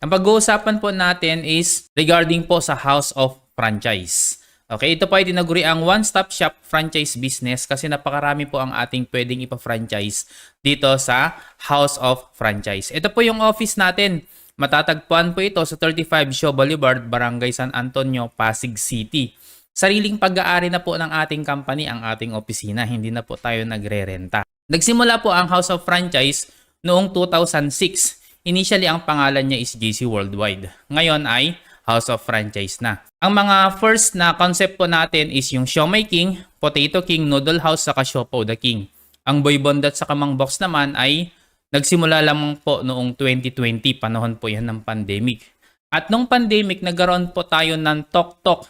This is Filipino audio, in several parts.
Ang pag-uusapan po natin is regarding po sa House of Franchise. Okay, ito po ay tinaguri ang one-stop shop franchise business kasi napakarami po ang ating pwedeng ipa-franchise dito sa House of Franchise. Ito po yung office natin. Matatagpuan po ito sa 35 Shaw Boulevard, Barangay San Antonio, Pasig City. Sariling pag-aari na po ng ating company ang ating opisina. Hindi na po tayo nagre-renta. Nagsimula po ang House of Franchise noong 2006. Initially, ang pangalan niya is JC Worldwide. Ngayon ay House of Franchise na. Ang mga first na concept po natin is yung Siomai King, Potato King, Noodle House, saka Siopaw the King. Ang Boy Bondat sa Kamang Box naman ay nagsimula lamang po noong 2020, panahon po yan ng pandemic. At nung pandemic, nagkaroon po tayo ng Tok Tok.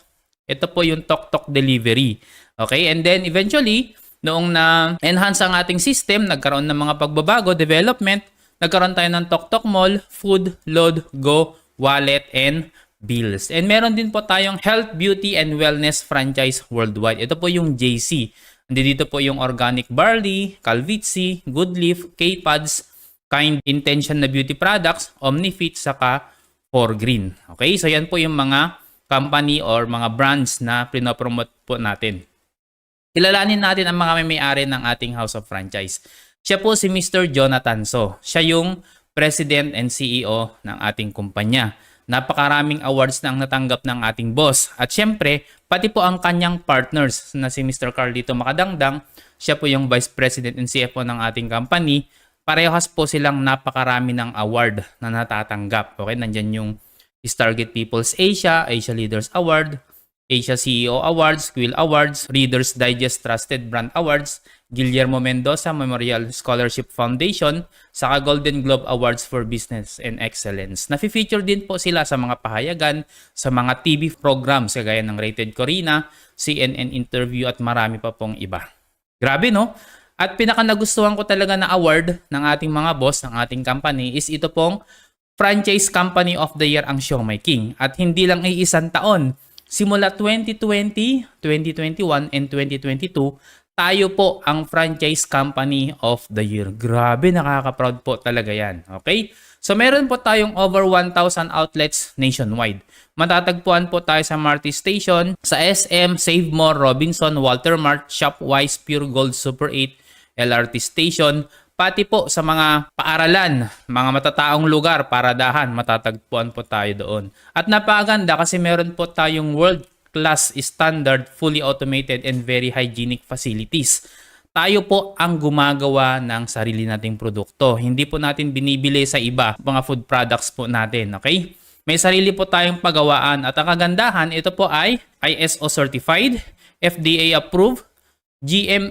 Ito po yung Tok Tok delivery. Okay, and then eventually, noong na-enhance ang ating system, nagkaroon ng mga pagbabago, development, nagkaroon tayo ng Tok Tok Mall, Food, Load, Go, Wallet, and Bills. And meron din po tayong Health, Beauty, and Wellness franchise worldwide. Ito po yung JC. Dito po yung Organic Barley, Calvitsi, Goodleaf, K-Pads, Kind Intention na beauty products, Omnifit, saka Forgreen. Okay, so yan po yung mga company or mga brands na pinopromote po natin. Kilalanin natin ang mga may-ari ng ating House of Franchise. Siya po si Mr. Jonathan So. Siya yung President and CEO ng ating kumpanya. Napakaraming awards na ang natanggap ng ating boss. At syempre, pati po ang kanyang partners na si Mr. Carlito Macadangdang, siya po yung Vice President and CFO ng ating company. Parehas po silang napakarami ng award na natatanggap. Okay, nandyan yung Stargate People's Asia, Asia Leaders Award, Asia CEO Awards, Quill Awards, Reader's Digest Trusted Brand Awards, Guillermo Mendoza Memorial Scholarship Foundation, saka Golden Globe Awards for Business and Excellence. Nafi-feature din po sila sa mga pahayagan, sa mga TV programs kagaya ng Rated Corina, CNN Interview at marami pa pong iba. Grabe no? At pinaka nagustuhan ko talaga na award ng ating mga boss, ng ating company is ito pong Franchise Company of the Year ang Siomai King. At hindi lang ay isang taon. Simula 2020, 2021, and 2022, tayo po ang Franchise Company of the Year. Grabe, nakaka-proud po talaga yan. Okay? So, meron po tayong over 1,000 outlets nationwide. Matatagpuan po tayo sa Marty Station, sa SM, Save More, Robinson, Walter Mart, Shopwise, Pure Gold, Super 8, LRT Station, pati po sa mga paaralan, mga matataong lugar, paradahan, matatagpuan po tayo doon. At napakaganda kasi meron po tayong world-class standard, fully automated and very hygienic facilities. Tayo po ang gumagawa ng sarili nating produkto. Hindi po natin binibili sa iba, mga food products po natin, okay? May sarili po tayong pagawaan at ang kagandahan, ito po ay ISO certified, FDA approved,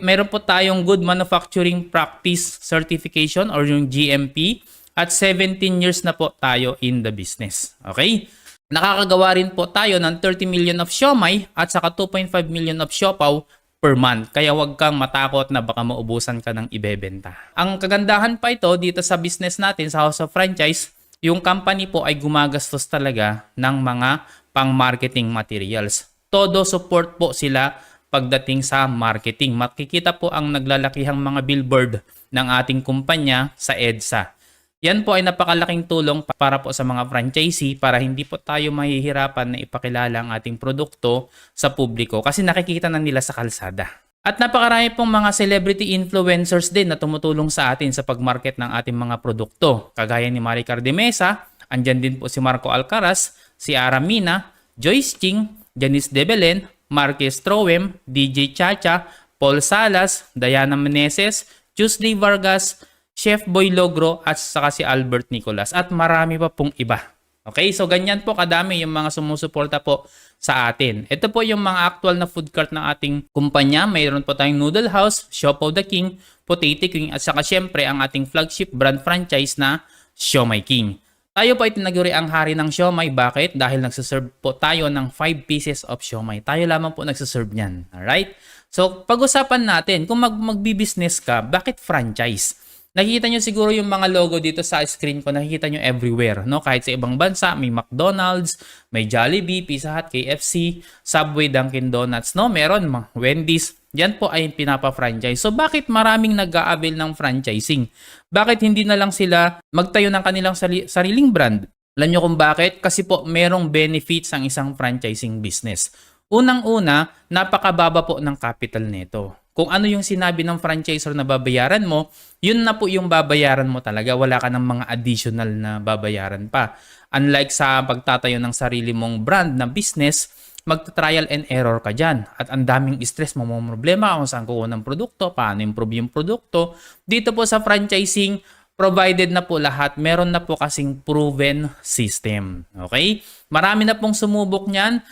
meron po tayong Good Manufacturing Practice Certification or yung GMP at 17 years na po tayo in the business. Okay? Nakakagawa rin po tayo ng 30 million of siomai at saka 2.5 million of siopaw per month. Kaya huwag kang matakot na baka maubusan ka ng ibebenta. Ang kagandahan pa ito dito sa business natin sa House of Franchise, yung company po ay gumagastos talaga ng mga pang-marketing materials. Todo support po sila pagdating sa marketing. Makikita po ang naglalakihang mga billboard ng ating kumpanya sa EDSA. Yan po ay napakalaking tulong para po sa mga franchisee para hindi po tayo mahihirapan na ipakilala ang ating produkto sa publiko kasi nakikita na nila sa kalsada. At napakarami pong mga celebrity influencers din na tumutulong sa atin sa pagmarket ng ating mga produkto. Kagaya ni Maricar de Mesa, andyan din po si Marco Alcaraz, si Aramina, Joyce Ching, Janice De Belen, Marquez Troem, DJ Chacha, Paul Salas, Diana Meneses, Tuesday Vargas, Chef Boy Logro at saka si Albert Nicolas at marami pa pong iba. Okay, so ganyan po kadami yung mga sumusuporta po sa atin. Ito po yung mga actual na food cart ng ating kumpanya. Mayroon po tayong Noodle House, Siopaw the King, Potato King at saka syempre ang ating flagship brand franchise na Siomai King. Tayo po ay tinaguri ang hari ng siomai. Bakit? Dahil nagsaserve po tayo ng 5 pieces of siomai. Tayo lamang po nagsaserve niyan. Alright? So, pag-usapan natin, kung magbi-business ka, bakit franchise? Nakikita nyo siguro yung mga logo dito sa screen ko, nakikita nyo everywhere, no? Kahit sa ibang bansa, may McDonald's, may Jollibee, Pizza Hut, KFC, Subway, Dunkin Donuts, no? Meron mga Wendy's. Yan po ay pinapa-franchise. So bakit maraming nag-a-avail ng franchising? Bakit hindi na lang sila magtayo ng kanilang sariling brand? Alam nyo kung bakit? Kasi po merong benefits ang isang franchising business. Unang-una, napakababa po ng capital nito. Kung ano yung sinabi ng franchisor na babayaran mo, yun na po yung babayaran mo talaga. Wala ka ng mga additional na babayaran pa. Unlike sa pagtatayo ng sarili mong brand na business, magta-trial and error ka dyan. At ang daming stress mo, mga problema kung saan kukuha ng produkto, paano improve yung produkto. Dito po sa franchising, provided na po lahat, meron na po kasing proven system. Okay? Marami na pong sumubok niyan.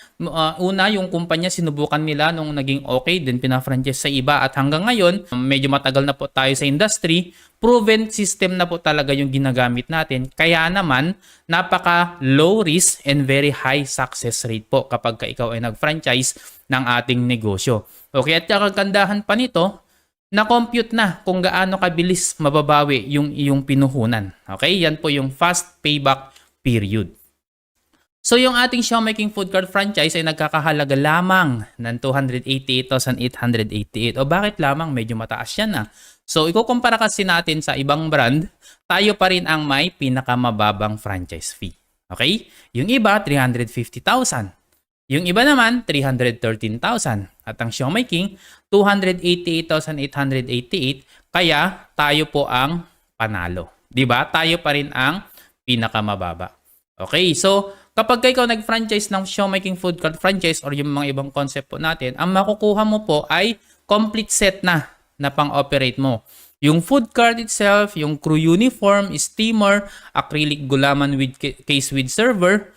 Una, yung kumpanya sinubukan nila nung naging okay, then pina-franchise sa iba at hanggang ngayon, medyo matagal na po tayo sa industry, proven system na po talaga yung ginagamit natin. Kaya naman, napaka low risk and very high success rate po kapag ikaw ay nag-franchise ng ating negosyo. Okay, at kagandahan pa nito, na-compute na kung gaano kabilis mababawi yung iyong pinuhunan. Okay? Yan po yung fast payback period. So yung ating Xiaomaking Food Cart franchise ay nagkakahalaga lamang ng 288,888. O bakit lamang? Medyo mataas yan na. So ikukumpara kasi natin sa ibang brand, tayo pa rin ang may pinakamababang franchise fee. Okay? Yung iba, 350,000. Yung iba naman, 313,000. At ang Xiaomaking, 288,888. Kaya tayo po ang panalo. 'Di ba? Tayo pa rin ang pinakamababa. Okay, so kapag ikaw nag-franchise ng Xiaomaking Food Cart franchise or yung mga ibang concept po natin, ang makukuha mo po ay complete set na pang-operate mo. Yung food cart itself, yung crew uniform, steamer, acrylic gulaman with case with server,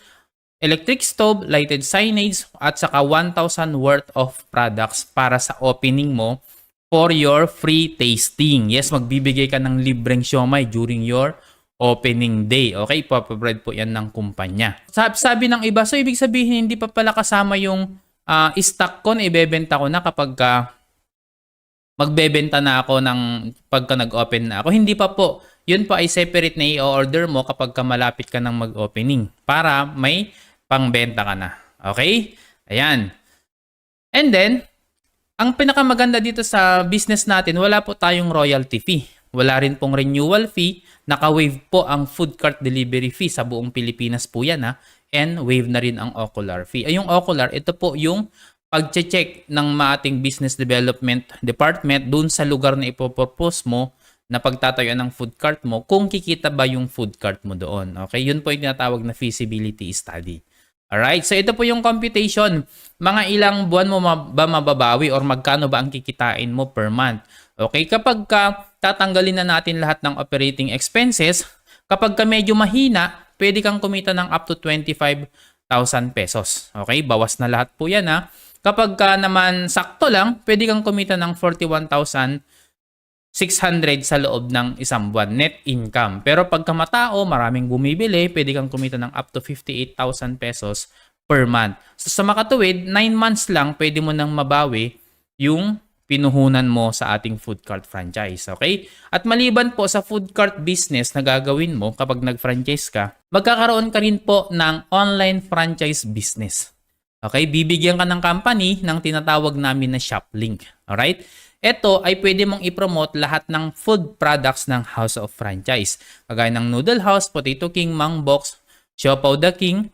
electric stove, lighted signage, at saka 1,000 worth of products para sa opening mo for your free tasting. Yes, magbibigay ka ng libreng siomai during your opening day. Okay, ipapabread po yan ng kumpanya. Sabi ng iba, so ibig sabihin hindi pa pala kasama yung stock ko na ibebenta ko na kapag magbebenta na ako ng pagka nag-open na ako. Hindi pa po. Yun po ay separate na i-order mo kapag malapit ka ng mag-opening para may pangbenta ka na. Okay? Ayan. And then, ang pinakamaganda dito sa business natin, wala po tayong royalty fee. Wala rin pong renewal fee. Naka-waive po ang food cart delivery fee sa buong Pilipinas po yan ha. And waive na rin ang Ocular fee. Ay, yung Ocular, ito po yung pag-check ng ating business development department dun sa lugar na ipopropose mo na pagtatayuan ng food cart mo kung kikita ba yung food cart mo doon. Okay? Yun po yung tinatawag na feasibility study. Alright, so ito po yung computation. Mga ilang buwan mo ba mababawi or magkano ba ang kikitain mo per month? Okay, kapag tatanggalin na natin lahat ng operating expenses, kapag medyo mahina, pwede kang kumita ng up to 25,000 pesos. Okay, bawas na lahat po yan ha. Kapag naman sakto lang, pwede kang kumita ng 41,600 sa loob ng isang buwan net income. Pero pagka matao, maraming bumibili, pwede kang kumita ng up to 58,000 pesos per month. So sa makatuwid, 9 months lang pwede mo nang mabawi yung pinuhunan mo sa ating food cart franchise. Okay? At maliban po sa food cart business na gagawin mo kapag nag-franchise ka, magkakaroon ka rin po ng online franchise business. Okay? Bibigyan ka ng company ng tinatawag namin na ShopLink. Alright? Ito ay pwede mong i-promote lahat ng food products ng House of Franchise. Kagaya ng Noodle House, Potato King, Mang Box, Siopaw the King,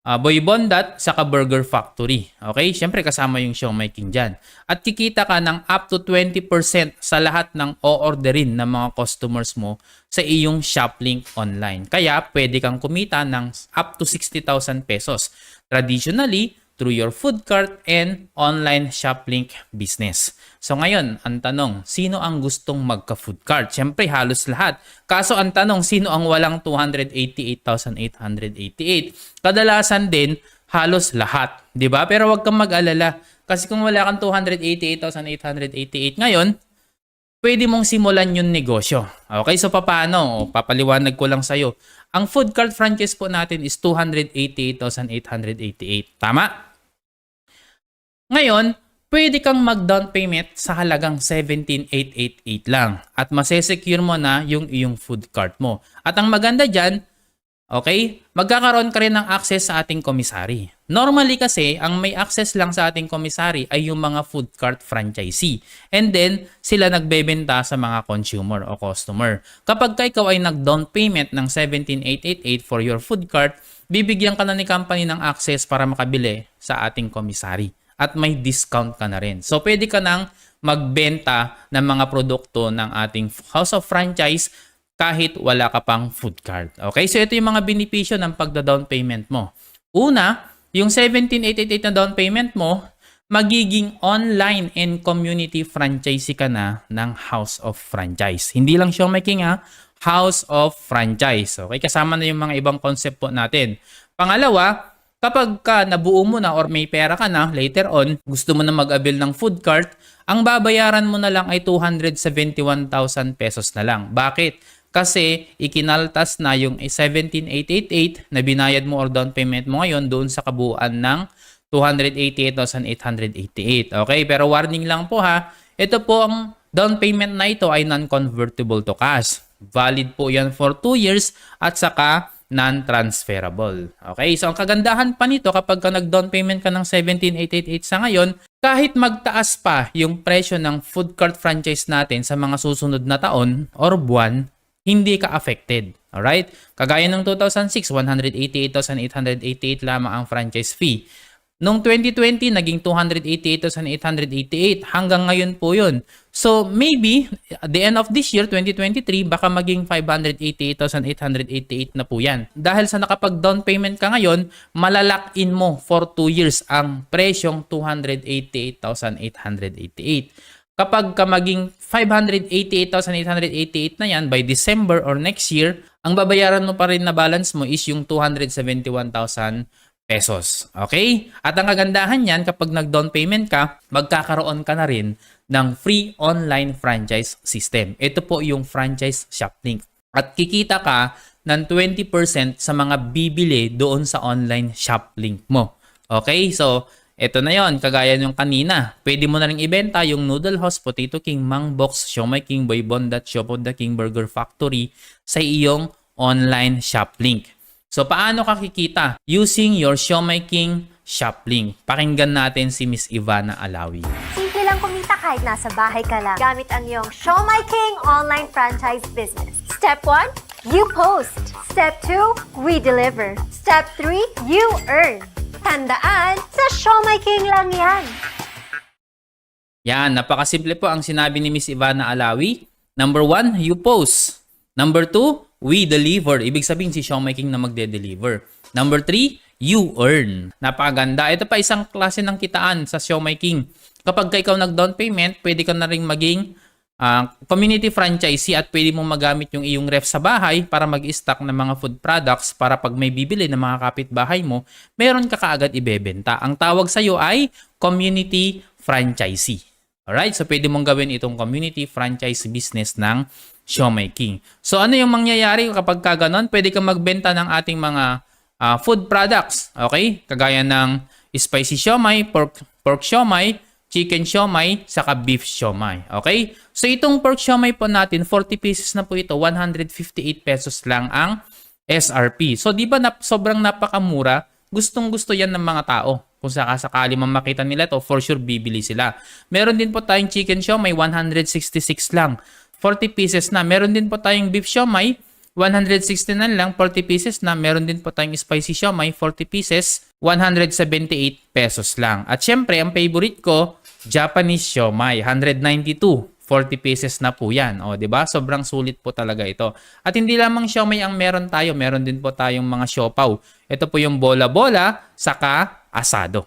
Boy Bondat, saka Burger Factory. Okay? Siyempre kasama yung Xiaomaking dyan. At kikita ka ng up to 20% sa lahat ng o-orderin ng mga customers mo sa iyong ShopLink online. Kaya pwede kang kumita ng up to 60,000 pesos. Traditionally, through your food cart and online ShopLink business. So ngayon, ang tanong, sino ang gustong magka-food cart? Siyempre, halos lahat. Kaso ang tanong, sino ang walang 288,888? Kadalasan din, halos lahat. 'Di ba? Pero wag kang mag-alala. Kasi kung wala kang 288,888 ngayon, pwede mong simulan yung negosyo. Okay, so paano? Papaliwanag ko lang sa'yo. Ang food cart franchise po natin is 288,888. Tama? Ngayon, pwede kang mag-down payment sa halagang 17,888 lang. At masesecure mo na yung iyong food cart mo. At ang maganda dyan, okay, magkakaroon ka rin ng access sa ating komisari. Normally kasi, ang may access lang sa ating commissary ay yung mga food cart franchisee. And then, sila nagbebenta sa mga consumer o customer. Kapag ikaw ay nag-down payment ng 17,888 for your food cart, bibigyan ka na ni company ng access para makabili sa ating commissary. At may discount ka na rin. So, pwede ka nang magbenta ng mga produkto ng ating House of Franchise kahit wala ka pang food cart. Okay? So, ito yung mga benepisyo ng pagda-down payment mo. Una, yung 17,888 na down payment mo, magiging online and community franchisee ka na ng House of Franchise. Hindi lang Showmaking House of Franchise. Okay, kasama na yung mga ibang concept po natin. Pangalawa, kapag ka nabuo mo na or may pera ka na later on, gusto mo na mag-avail ng food cart, ang babayaran mo na lang ay 271,000 pesos na lang. Bakit? Kasi ikinaltas na yung 17,888 na binayad mo or down payment mo ngayon doon sa kabuuan ng 288,888. Okay, pero warning lang po ito po ang down payment na ito ay non-convertible to cash. Valid po yan for 2 years at saka non-transferable. Okay, so ang kagandahan pa nito kapag ka nag-down payment ka ng 17,888 sa ngayon, kahit magtaas pa yung presyo ng food cart franchise natin sa mga susunod na taon or buwan, hindi ka affected. Alright? Kagaya ng 2006, 188,888 lamang ang franchise fee. Noong 2020, naging 288,888 hanggang ngayon po yun. So, maybe, at the end of this year, 2023, baka maging 588,888 na po yan. Dahil sa nakapag-down payment ka ngayon, malalock in mo for 2 years ang presyong 288,888. Kapag ka maging 588,888 na yan by December or next year, ang babayaran mo pa rin na balance mo is yung 271,000 pesos. Okay? At ang kagandahan yan, kapag nag-down payment ka, magkakaroon ka na rin ng free online franchise system. Ito po yung franchise shop link. At kikita ka ng 20% sa mga bibili doon sa online shop link mo. Okay? So, ito na yon, kagaya nung kanina. Pwede mo na rin ibenta yung Noodle House, Potato King, Mang Box, Siomai King, Boy Bondat, Shop of the King, Burger Factory sa iyong online shop link. So, paano ka kikita? Using your Siomai King shop link. Pakinggan natin si Miss Ivana Alawi. Simple lang kumita kahit nasa bahay ka lang. Gamit ang iyong Siomai King online franchise business. Step 1, you post. Step 2, we deliver. Step 3, you earn. Tandaan, sa Siomai King lang yan. Yan, napakasimple po ang sinabi ni Miss Ivana Alawi. Number 1, you post. Number 2, we deliver. Ibig sabihin si Siomai King na magde-deliver. Number 3, you earn. Napakaganda. Ito pa isang klase ng kitaan sa Siomai King. Kapag ikaw nag-down payment, pwede ka na rin maging community franchisee at pwede mong magamit yung iyong ref sa bahay para mag-stock ng mga food products para pag may bibili ng mga kapitbahay mo, meron ka kaagad ibebenta. Ang tawag sa iyo ay community franchisee. Alright? So, pwede mong gawin itong community franchise business ng Siomai King. So, ano yung mangyayari kapag ka ganon? Pwede kang magbenta ng ating mga food products. Okay? Kagaya ng spicy siomai, pork siomai, chicken siomai, saka beef siomai. Okay? So, itong pork siomai po natin, 40 pieces na po ito, 158 pesos lang ang SRP. So, di ba sobrang napakamura? Gustong-gusto yan ng mga tao. Kung sakasakali makita nila to, for sure bibili sila. Meron din po tayong chicken siomai, 166 lang. 40 pieces na. Meron din po tayong beef siomai, 169 lang, 40 pieces na. Meron din po tayong spicy siomai, 40 pieces, 178 pesos lang. At syempre, ang favorite ko, Japanese siomai, 192, 40 pieces na po yan. O, diba? Sobrang sulit po talaga ito. At hindi lamang siomai ang meron tayo, meron din po tayong mga siopaw. Ito po yung bola-bola, saka asado.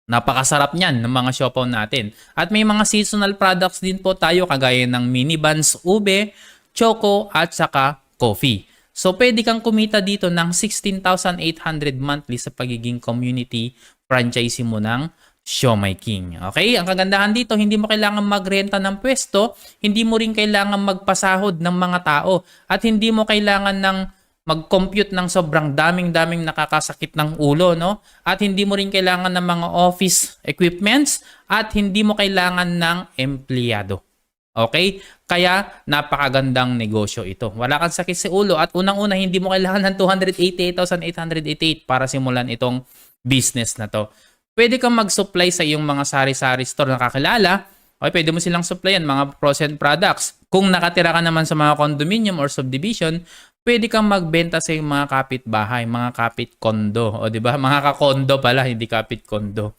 Napakasarap niyan ng mga siopaw natin. At may mga seasonal products din po tayo kagaya ng mini buns, ube, choco, at saka coffee. So, pwede kang kumita dito ng 16,800 monthly sa pagiging community franchisee mo ng Siomai King. Okay? Ang kagandahan dito, hindi mo kailangan magrenta ng pwesto, hindi mo rin kailangan magpasahod ng mga tao, at hindi mo kailangan ng mag-compute ng sobrang daming nakakasakit ng ulo, no? At hindi mo rin kailangan ng mga office equipments, at hindi mo kailangan ng empleyado. Okay? Kaya napakagandang negosyo ito. Wala kang sakit sa ulo at unang-una hindi mo kailangan ng 288,888 para simulan itong business na to. Pwede kang mag-supply sa iyong mga sari-sari store na kakilala. Okay, pwede mo silang supplyan mga frozen products. Kung nakatira ka naman sa mga condominium or subdivision, pwede kang magbenta sa iyong mga kapitbahay, mga kapit-kondo. O di ba? Mga kakondo pala, hindi kapit-kondo.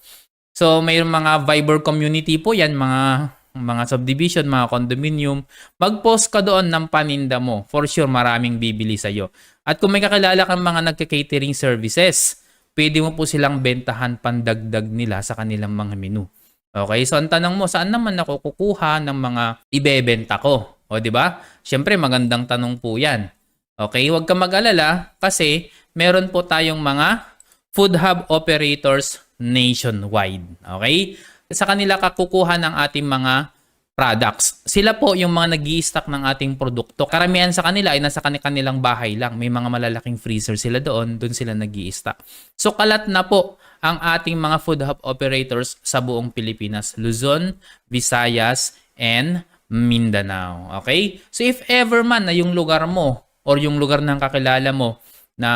So, mayroong mga Viber community po yan, mga subdivision, mga condominium. Mag-post ka doon ng paninda mo. For sure, maraming bibili sa'yo. At kung may kakilala kang mga nagka-catering services, pwede mo po silang bentahan pandagdag nila sa kanilang mga menu. Okay, so ang tanong mo, saan naman ako kukuha ng mga ibebenta ko? O, di ba? Siyempre, magandang tanong po yan. Okay, huwag ka mag-alala kasi meron po tayong mga food hub operators nationwide. Okay? Sa kanila kakukuha ng ating mga products. Sila po yung mga nag-i-stock ng ating produkto. Karamihan sa kanila ay nasa kanilang bahay lang. May mga malalaking freezer sila doon sila nag-i-stock. So kalat na po ang ating mga food hub operators sa buong Pilipinas. Luzon, Visayas, and Mindanao. Okay? So if ever man na yung lugar mo or yung lugar ng kakilala mo na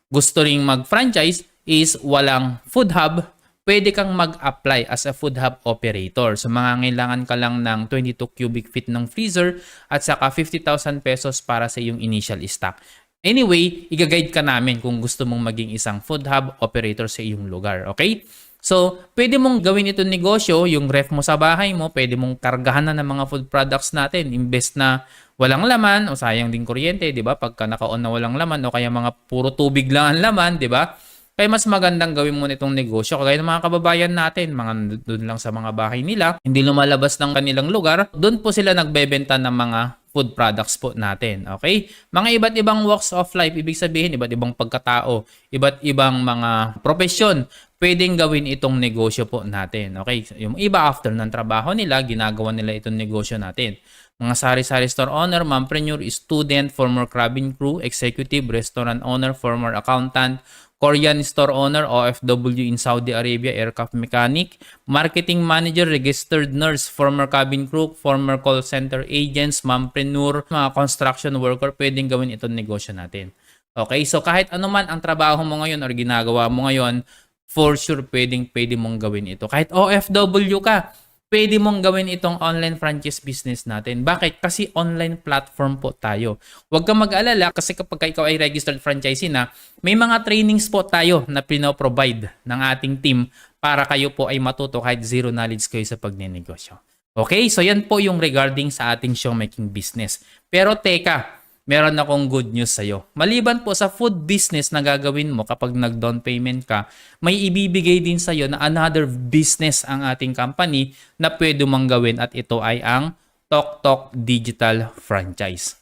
gusto ring mag-franchise is walang food hub, pwede kang mag-apply as a food hub operator. So mangangailangan ka lang ng 22 cubic feet ng freezer at saka 50,000 pesos para sa iyong initial stock. Anyway, i-guide ka namin kung gusto mong maging isang food hub operator sa iyong lugar. Okay? So, pwede mong gawin itong negosyo, yung ref mo sa bahay mo, pwede mong kargahan na ng mga food products natin. Imbes na walang laman o sayang din kuryente, di ba? Pagka naka-on na walang laman o kaya mga puro tubig lang ang laman, di ba? Kaya mas magandang gawin mo nitong negosyo. Kagaya ng mga kababayan natin, mga doon lang sa mga bahay nila, hindi lumalabas ng kanilang lugar, doon po sila nagbebenta ng mga food products po natin. Okay? Mga iba't ibang walks of life, ibig sabihin, iba't ibang pagkatao, iba't ibang mga profesyon, pwedeng gawin itong negosyo po natin. Okay? Yung iba after ng trabaho nila, ginagawa nila itong negosyo natin. Mga sari-sari store owner, mompreneur, student, former cabin crew, executive, restaurant owner, former accountant, Korean store owner, OFW in Saudi Arabia, aircraft mechanic, marketing manager, registered nurse, former cabin crew, former call center agents, mompreneur, mga construction worker, pwedeng gawin itong negosyo natin. Okay, so kahit ano man ang trabaho mo ngayon or ginagawa mo ngayon, for sure pwede mong gawin ito. Kahit OFW ka, pwede mong gawin itong online franchise business natin. Bakit? Kasi online platform po tayo. Huwag kang mag-alala kasi kapag ikaw ay registered franchisee na, may mga trainings po tayo na pinoprovide ng ating team para kayo po ay matuto kahit zero knowledge kayo sa pagnenegosyo. Okay? So yan po yung regarding sa ating showmaking business. Pero teka, meron akong good news sa'yo. Maliban po sa food business na gagawin mo kapag nag-down payment ka, may ibibigay din sa'yo na another business ang ating company na pwede mong gawin at ito ay ang TokTok Digital Franchise.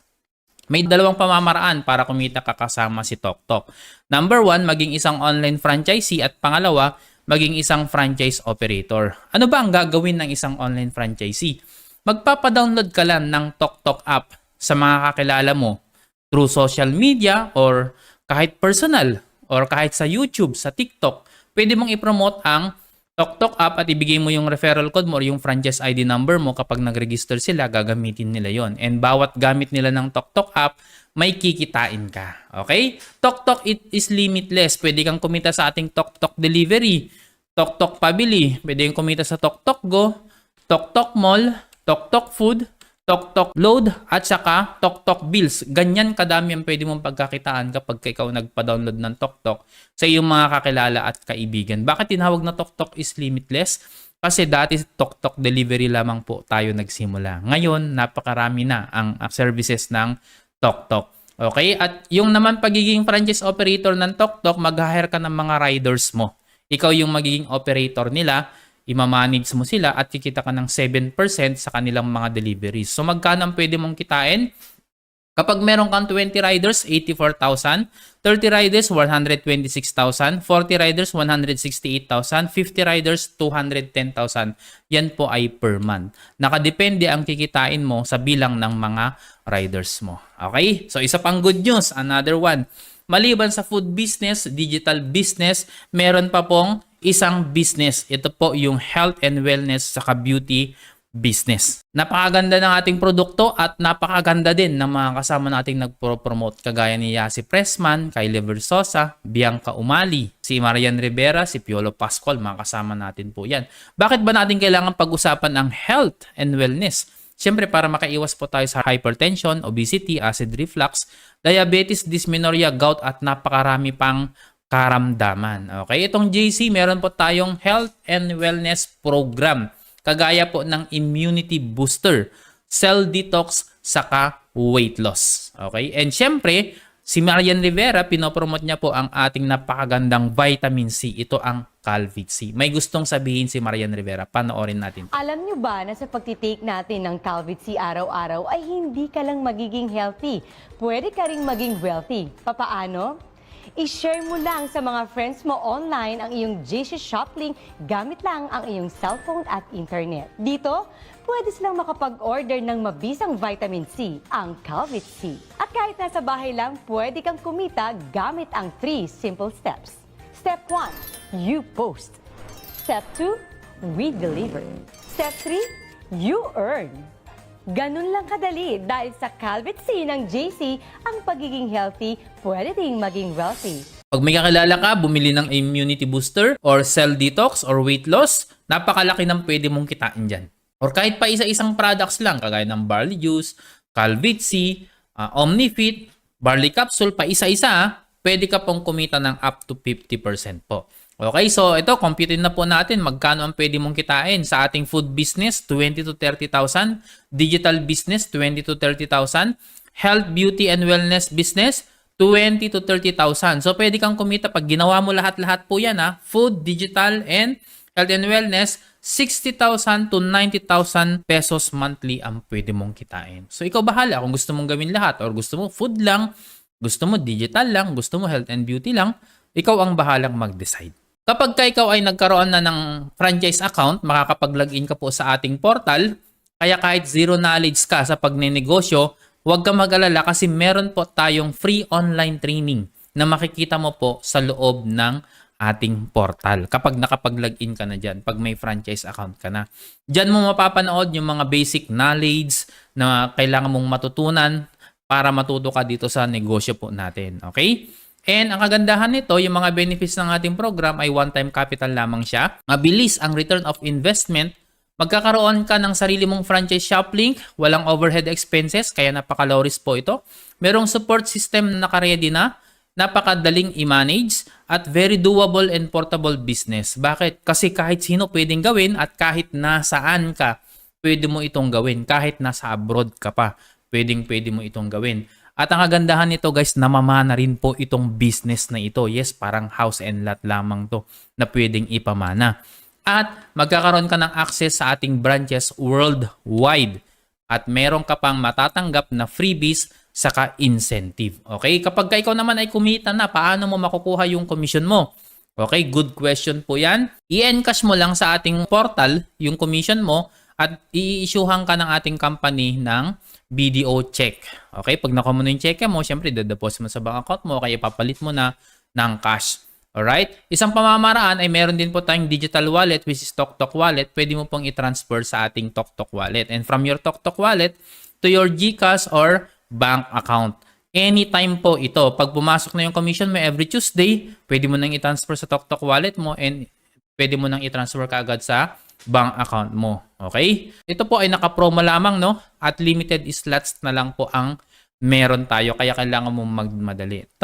May dalawang pamamaraan para kumita ka kasama si TokTok. Number 1, maging isang online franchisee at pangalawa, maging isang franchise operator. Ano ba ang gagawin ng isang online franchisee? Magpapadownload ka lang ng TokTok app sa mga kakilala mo through social media or kahit personal or kahit sa YouTube, sa TikTok. Pwede mong i-promote ang TokTok app at ibigay mo yung referral code mo or yung franchise ID number mo. Kapag nag-register sila, gagamitin nila yon. And bawat gamit nila ng TokTok app, may kikitain ka. Okay? TokTok it is limitless. Pwede kang kumita sa ating TokTok Delivery, TokTok Pabili. Pwede kang kumita sa TokTok Go, TokTok Mall, TokTok Food, TokTok Load, at saka TokTok Bills. Ganyan kadami ang pwede mong pagkakitaan kapag ikaw nagpa-download ng TokTok sa iyong mga kakilala at kaibigan. Bakit tinawag na TokTok is limitless? Kasi dati TokTok Delivery lamang po tayo nagsimula. Ngayon, napakarami na ang services ng TokTok. Okay? At yung naman pagiging franchise operator ng TokTok, mag-hire ka ng mga riders mo. Ikaw yung magiging operator nila, i-manage mo sila at kikita ka ng 7% sa kanilang mga deliveries. So magkano ang pwede mong kitain? Kapag meron kang 20 riders, 84,000. 30 riders, 126,000. 40 riders, 168,000. 50 riders, 210,000. Yan po ay per month. Nakadepende ang kikitain mo sa bilang ng mga riders mo. Okay? So isa pang good news, another one. Maliban sa food business, digital business, meron pa pong isang business. Ito po yung health and wellness saka beauty business. Napakaganda ng ating produkto at napakaganda din ng mga kasama nating nagpo-promote kagaya ni Yasi Pressman, Kylie Versosa, Bianca Umali, si Marian Rivera, si Piolo Pascual, mga kasama natin po yan. Bakit ba natin kailangan pag-usapan ang health and wellness? Siyempre para makaiwas po tayo sa hypertension, obesity, acid reflux, diabetes, dysmenorrhea, gout at napakarami pang karamdaman. Okay, itong JC meron po tayong health and wellness program. Kagaya po ng immunity booster, cell detox, saka weight loss. Okay? And syempre, si Marian Rivera, pinopromote niya po ang ating napakagandang vitamin C. Ito ang Calvit C. May gustong sabihin si Marian Rivera. Panoorin natin. Alam nyo ba na sa pagtitake natin ng Calvit C araw-araw ay hindi ka lang magiging healthy, pwede ka ring maging wealthy. Papaano? I-share mo lang sa mga friends mo online ang iyong JC Shop link gamit lang ang iyong cellphone at internet. Dito, pwede silang makapag-order ng mabisang vitamin C, ang Calvit C. At kahit nasa bahay lang, pwede kang kumita gamit ang 3 simple steps. Step 1, you post. Step 2, we deliver. Step 3, you earn. Ganun lang kadali dahil sa Calvit C ng JC, ang pagiging healthy pwede ding maging wealthy. Pag may kakilala ka, bumili ng immunity booster or cell detox or weight loss, napakalaki ng pwede mong kitain dyan. Or kahit pa isa-isang products lang, kagaya ng barley juice, Calvit C, Omnifit, barley capsule, pa isa-isa, pwede ka pong kumita ng up to 50% po. Okay, so ito, computin na po natin magkano ang pwede mong kitain sa ating food business, 20 to 30,000, digital business, 20 to 30,000, health, beauty, and wellness business, 20 to 30,000. So pwede kang kumita pag ginawa mo lahat-lahat po yan, food, digital, and health and wellness, 60,000 to 90,000 pesos monthly ang pwede mong kitain. So ikaw bahala kung gusto mong gawin lahat or gusto mo food lang, gusto mo digital lang, gusto mo health and beauty lang, ikaw ang bahalang mag-decide. Kapag ikaw ay nagkaroon na ng franchise account, makakapag-login ka po sa ating portal. Kaya kahit zero knowledge ka sa pagnenegosyo, huwag ka mag-alala kasi meron po tayong free online training na makikita mo po sa loob ng ating portal kapag nakapag-login ka na dyan, pag may franchise account ka na. Dyan mo mapapanood yung mga basic knowledge na kailangan mong matutunan para matuto ka dito sa negosyo po natin. Okay? And ang kagandahan nito, yung mga benefits ng ating program ay one-time capital lamang siya. Mabilis ang return of investment. Magkakaroon ka ng sarili mong franchise shop link. Walang overhead expenses, kaya napaka-low risk po ito. Merong support system na naka-ready na. Napakadaling i-manage at very doable and portable business. Bakit? Kasi kahit sino pwedeng gawin at kahit nasaan ka, pwede mo itong gawin. Kahit nasa abroad ka pa, pwede mo itong gawin. At ang kagandahan nito guys, namamana rin po itong business na ito. Yes, parang house and lot lamang to na pwedeng ipamana. At magkakaroon ka ng access sa ating branches worldwide. At meron ka pang matatanggap na freebies saka incentive. Okay? Kapag ikaw naman ay kumita na, paano mo makukuha yung commission mo? Okay, good question po yan. I-encash mo lang sa ating portal yung commission mo at i-issuehan ka ng ating company ng BDO check. Okay, pag nakuha mo na yung check mo, syempre deposit mo sa bank account mo, kaya papalit mo na ng cash. Alright? Isang pamamaraan ay meron din po tayong digital wallet which is TokTok wallet. Pwede mo pong i-transfer sa ating TokTok wallet. And from your TokTok wallet to your GCash or bank account. Anytime po ito. Pag pumasok na yung commission mo every Tuesday, pwede mo nang i-transfer sa TokTok wallet mo and pwede mo nang i-transfer kaagad sa bank account mo. Okay? Ito po ay naka-promo lamang, no? At limited slots na lang po ang meron tayo. Kaya kailangan mo magmadali.